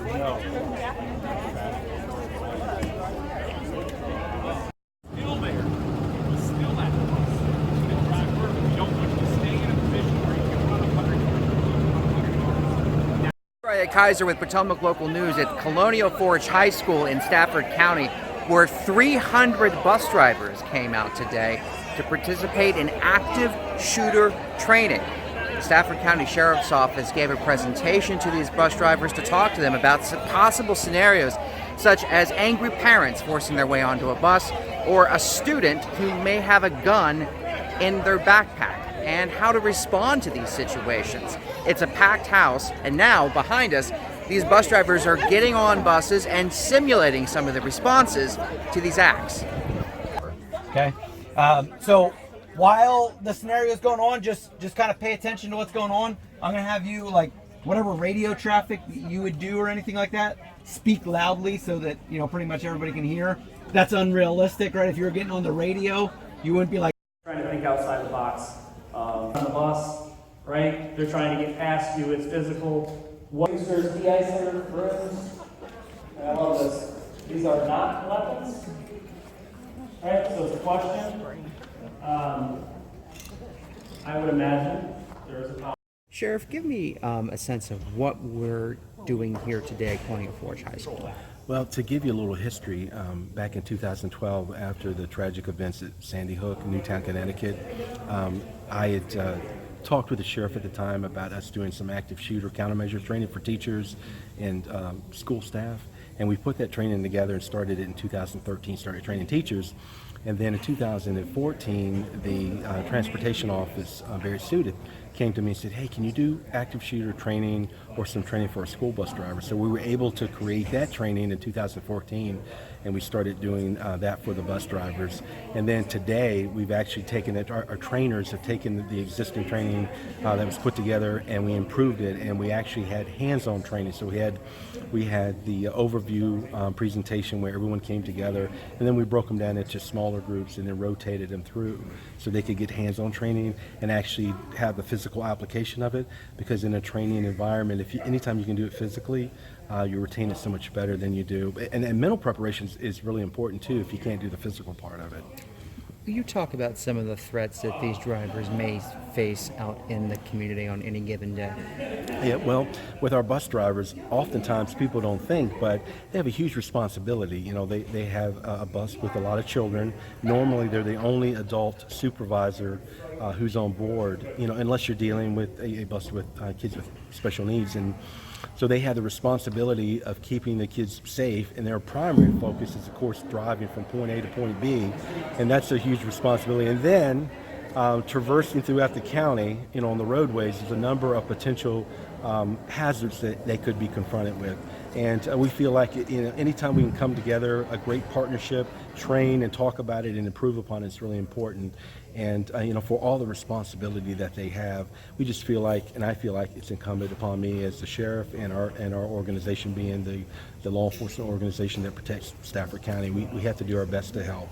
Still there. Still at the bus. You can drive further. We don't want you to stay in a position where you can run 100 yards. Brian Kaiser with Potomac Local News at Colonial Forge High School in Stafford County, where 300 bus drivers came out today to participate in active shooter training. The Stafford County Sheriff's Office gave a presentation to these bus drivers to talk to them about some possible scenarios, such as angry parents forcing their way onto a bus, or a student who may have a gun in their backpack, and how to respond to these situations. It's a packed house, and now behind us, these bus drivers are getting on buses and simulating some of the responses to these acts. Okay, so while the scenario is going on, just kind of pay attention to what's going on. I'm gonna have you, like, whatever radio traffic you would do or anything like that, speak loudly so that, you know, pretty much everybody can hear. That's unrealistic, right? If you were getting on the radio, you wouldn't be like trying to think outside the box. On the bus, right? They're trying to get past you. It's physical. There's de-icer rooms. And I love this. These are not weapons. Right? So it's a question. I would imagine there is a Sheriff, give me a sense of what we're doing here today at Colonial Forge High School. Well, to give you a little history, back in 2012, after the tragic events at Sandy Hook, Newtown, Connecticut, I had talked with the sheriff at the time about us doing some active shooter countermeasures training for teachers and school staff, and we put that training together and started it in 2013, started training teachers. And then in 2014, the transportation office, Barry Suited, came to me and said, hey, can you do active shooter training or some training for a school bus driver? So we were able to create that training in 2014, and we started doing that for the bus drivers. And then today, we've actually taken it, our trainers have taken the existing training that was put together, and we improved it, and we actually had hands-on training. So we had the overview presentation where everyone came together, and then we broke them down into smaller groups and then rotated them through so they could get hands-on training and actually have the physical application of it, because in a training environment, anytime you can do it physically, you retain it so much better than you do. And mental preparation is really important too if you can't do the physical part of it. You talk about some of the threats that these drivers may face out in the community on any given day. Yeah, well, with our bus drivers, oftentimes people don't think, but they have a huge responsibility. You know, they have a bus with a lot of children. Normally, they're the only adult supervisor who's on board, you know, unless you're dealing with a bus with kids with special needs. And so they have the responsibility of keeping the kids safe, and their primary focus is, of course, driving from point A to point B, and that's a huge responsibility. And then traversing throughout the county, you know, on the roadways, there's a number of potential hazards that they could be confronted with. And we feel like, you know, anytime we can come together, a great partnership, train and talk about it and improve upon it is really important. And you know, for all the responsibility that they have, we just feel like, and I feel like it's incumbent upon me as the sheriff and our organization being the law enforcement organization that protects Stafford County. We have to do our best to help.